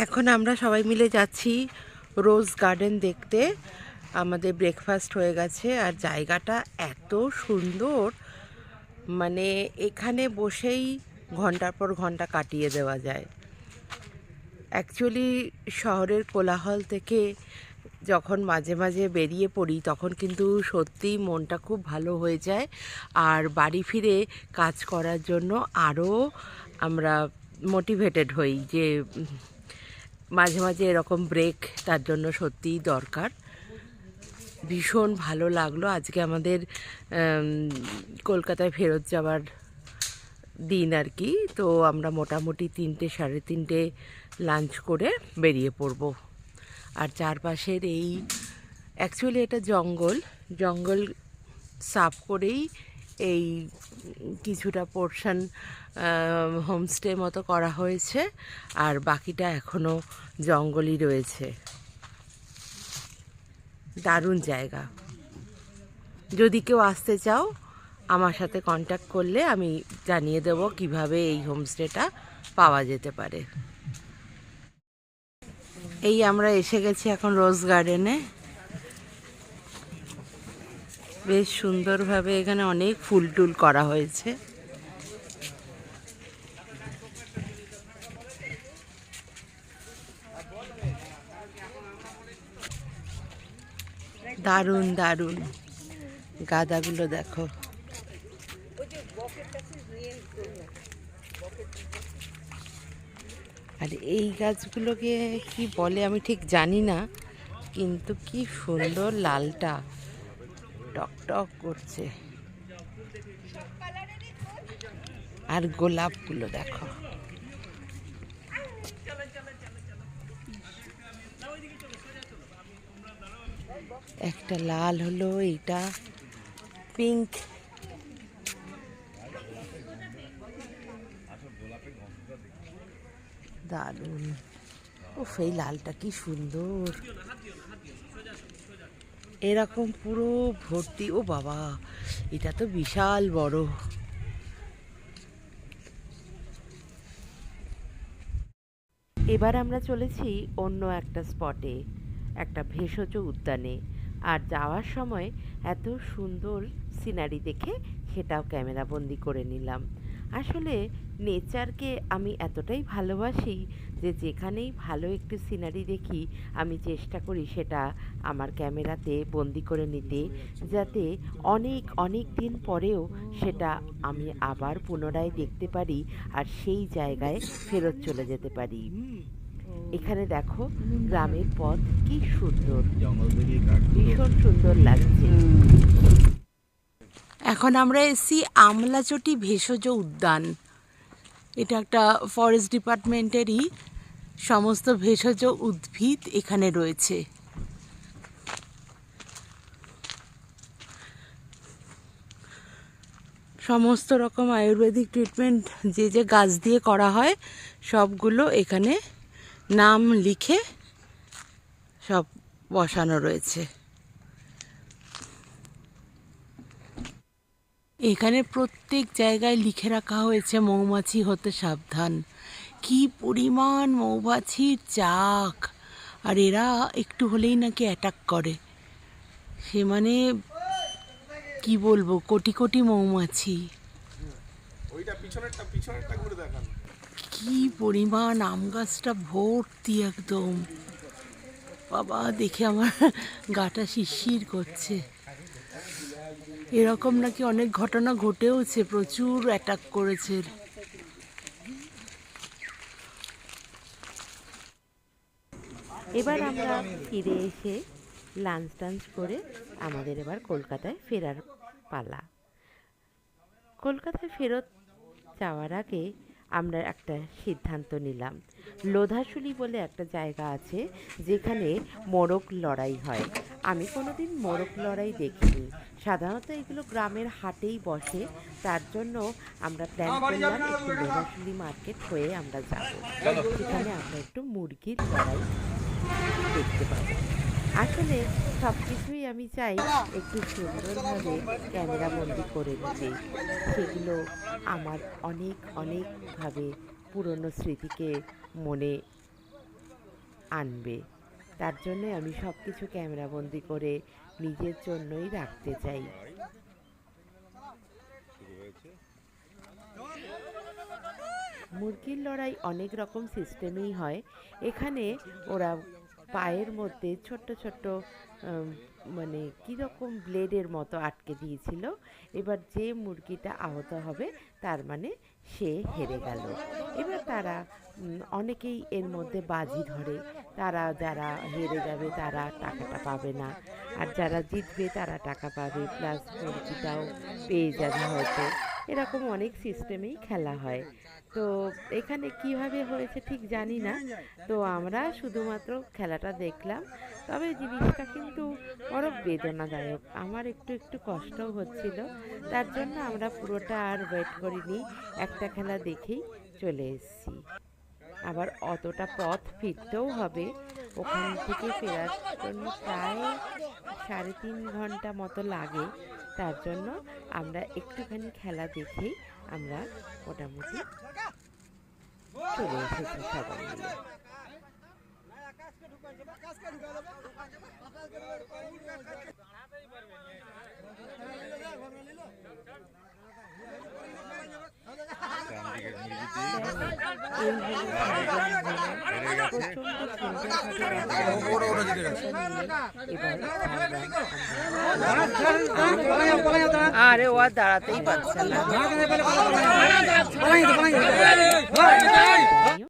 এখন আমরা সবাই মিলে যাচ্ছি রোজ গার্ডেন দেখতে। আমাদের ব্রেকফাস্ট হয়ে গেছে আর জায়গাটা এত সুন্দর, মানে এখানে বসেই ঘন্টার পর ঘন্টা কাটিয়ে দেওয়া যায়। অ্যাকচুয়ালি শহরের কোলাহল থেকে যখন মাঝে মাঝে বেরিয়ে পড়ি তখন কিন্তু সত্যিই মনটা খুব ভালো হয়ে যায়, আর বাড়ি ফিরে কাজ করার জন্য আরও আমরা মোটিভেটেড হই যে মাঝে মাঝে এরকম ব্রেক তার জন্য সত্যিই দরকার। ভীষণ ভালো লাগলো। আজকে আমাদের কলকাতায় ফেরত যাওয়ার দিন আর কি, তো আমরা মোটামুটি 3টে সাড়ে 3টে লাঞ্চ করে বেরিয়ে পড়ব। আর চারপাশের এই অ্যাকচুয়ালি এটা জঙ্গল সাফ করেই এই কিছুটা পোর্শন হোমস্টে মতো করা হয়েছে, আর বাকিটা এখনও জঙ্গলই রয়েছে। দারুণ জায়গা। যদি কেউ আসতে চাও আমার সাথে কন্ট্যাক্ট করলে আমি জানিয়ে দেবো কিভাবে এই হোমস্টেটা পাওয়া যেতে পারে। এই আমরা এসে গেছি এখন রোজ গার্ডেনে। বেশ সুন্দরভাবে এখানে অনেক ফুল টুল করা হয়েছে। দারুণ দারুণ গাঁদাগুলো দেখো। আর এই গাছগুলোকে কি বলে আমি ঠিক জানি না, কিন্তু কি সুন্দর লালটা টক টক করছে। আর গোলাপগুলো দেখো। একটা লাল হলো, এইটা পিঙ্ক। দারুণ। উফ, এই লালটা কি সুন্দর। এরকম পুরো ভর্তি। ও বাবা, এটা তো বিশাল বড়। এবার আমরা চলেছি অন্য একটা স্পটে, একটা ভেষজ উদ্যানে। আর যাওয়ার সময় এত সুন্দর সিনারি দেখে সেটাও ক্যামেরাবন্দি করে নিলাম। আসলে নেচারকে আমি এতটাই ভালোবাসি যে যেখানেই ভালো একটু সিনারি দেখি আমি চেষ্টা করি সেটা আমার ক্যামেরাতে বন্দি করে নিতে, যাতে অনেক অনেক দিন পরেও সেটা আমি আবার পুনরায় দেখতে পারি আর সেই জায়গায় ফেরত চলে যেতে পারি। এখানে দেখো গ্রামের পথ কি সুন্দর, ভীষণ সুন্দর লাগছে। এখন আমরা এসেছি আমলাচটি ভেষজ উদ্যান। এটা একটা ফরেস্ট ডিপার্টমেন্টেরই, সমস্ত ভেষজ উদ্ভিদ এখানে রয়েছে। সমস্ত রকম আয়ুর্বেদিক ট্রিটমেন্ট যে যে গাছ দিয়ে করা হয় সবগুলো এখানে নাম লিখে সব বসানো রয়েছে। এখানে প্রত্যেক জায়গায় লিখে রাখা হয়েছে মৌমাছি হতে সাবধান। কি পরিমাণ মৌমাছির চাক, আর এরা একটু হলেই নাকি অ্যাটাক করে। সে মানে কি বলবো, কোটি কোটি মৌমাছি। কি পরিমাণ, আম গাছটা ভর্তি একদম। বাবা, দেখে আমার গাটা শিরশির করছে। এরকম নাকি অনেক ঘটনা ঘটেওছে, প্রচুর অ্যাটাক করেছে। এবার আমরা ফিরে এসে লাঞ্চ টাঞ্চ করে আমাদের এবার কলকাতায় ফেরার পালা। কলকাতায় ফেরত যাওয়ার আগে আমরা একটা সিদ্ধান্ত নিলাম। লোধাশুলি বলে একটা জায়গা আছে যেখানে মোরগ লড়াই হয়। আমি কোনোদিন মোরগ লড়াই দেখিনি। সাধারণত এগুলো গ্রামের হাটেই বসে, তার জন্য আমরা প্ল্যান করলাম একটু লোধাশুলি মার্কেট হয়ে আমরা যাব। সেখানে আমরা একটু মুরগির লড়াই দেখতে পাবো। আসলে সব কিছুই আমি চাই একটু সুন্দরভাবে ক্যামেরাবন্দি করে নিতে। সেগুলো আমার অনেকভাবে পুরনো স্মৃতিকে মনে আনবে। তার জন্যই আমি সব কিছু ক্যামেরাবন্দি করে নিজের জন্যই রাখতে চাই। মুরগির লড়াই অনেক রকম সিস্টেমেই হয়। এখানে ওরা পায়ের মধ্যে ছোট্ট ছোট্ট মানে কীরকম ব্লেডের মতো আটকে দিয়েছিল। এবার যে মুরগিটা আহত হবে তার মানে সে হেরে গেল। এবার তারা অনেকেই এর মধ্যে বাজি ধরে, তারা যারা হেরে যাবে তারা টাকাটা পাবে না, আর যারা জিতবে তারা টাকা পাবে, প্লাস মুরগিটাও পেয়ে যাবে হয়তো। এরকম অনেক সিস্টেমেই খেলা হয়। তো এখানে কিভাবে হয়েছে ঠিক জানি না। তো আমরা শুধুমাত্র খেলাটা দেখলাম। তবে জিনিসটা কিন্তু বড় বেদনাদায়ক, আমার একটু একটু কষ্টও হচ্ছিল। তার জন্য আমরা পুরোটা আর ওয়েট করিনি, একটা খেলা দেখেই চলে এসেছি। আবার অতটা পথ ফিরতেও হবে, ওখান থেকে ফেরার জন্য প্রায় 3.5 ঘন্টা মতো লাগে। তার জন্য আমরা একটুখানি খেলা দেখেই আমরা মোটামুটি চলে এসেছি সবাই মিলে। আরে ও আর দাঁড়াতেই পারছে না।